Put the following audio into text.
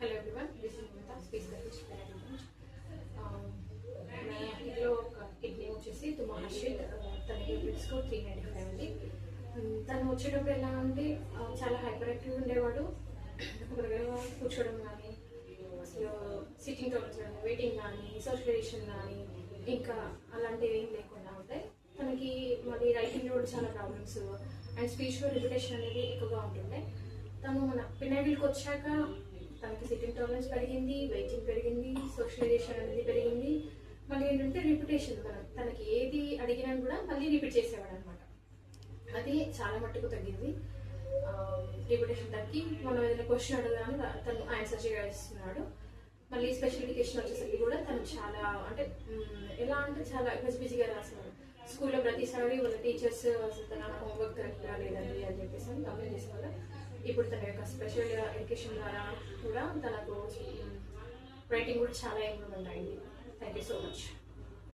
Hello everyone, this is Nimita, speech therapist management. నా ఇంట్లో ఒక కిడ్నీ వచ్చేసి తుమ్మ హర్షిత్, తన యూనిట్ స్కోర్ 395 ఉంది. తను వచ్చేటప్పుడు ఎలా అంటే చాలా హైపర్ యాక్టివ్ ఉండేవాడు. ఒక దగ్గర కూర్చోవడం కానీ, అసలు సిట్టింగ్ చూడడం, వెయిటింగ్ కానీ, సోషలైజేషన్ కానీ ఇంకా అలాంటివి ఏం లేకుండా ఉంటాయి. తనకి మళ్ళీ రైటింగ్లో కూడా చాలా ప్రాబ్లమ్స్ అండ్ స్పీచ్లో రిపిటేషన్ అనేది ఎక్కువగా ఉంటుండే. తను మన పిన్నైడిల్కి వచ్చాక తనకి సిట్టింగ్ టాలరెన్స్ పెరిగింది, వెయిటింగ్ పెరిగింది, సోషలైజేషన్ అనేది పెరిగింది. మళ్ళీ ఏంటంటే రిపిటేషన్, తనకి ఏది అడిగినా కూడా మళ్ళీ రిపీట్ చేసేవాడు అనమాట. అది చాలా మట్టుకు తగ్గింది. రిపిటేషన్ తగ్గి మనం ఏదైనా క్వశ్చన్ అడగానే తను ఆన్సర్ చేస్తున్నాడు. మళ్ళీ స్పెషల్ ఎడ్యుకేషన్ వచ్చేసరికి కూడా తను చాలా అంటే ఎలా అంటే చాలా బిజీగా రాస్తున్నాడు. స్కూల్లో ప్రతిసారి వాళ్ళ టీచర్స్ అసలు తన హోంవర్క్ కరెక్ట్గా లేదండి అని చెప్పేసి కంప్లైంట్ చేసేవాళ్ళు. ఇప్పుడు తన యొక్క స్పెషల్ ఎడ్యుకేషన్ ద్వారా కూడా తనకు రైటింగ్ కూడా చాలా ఇంప్రూవ్మెంట్ అయింది. Thank you so much.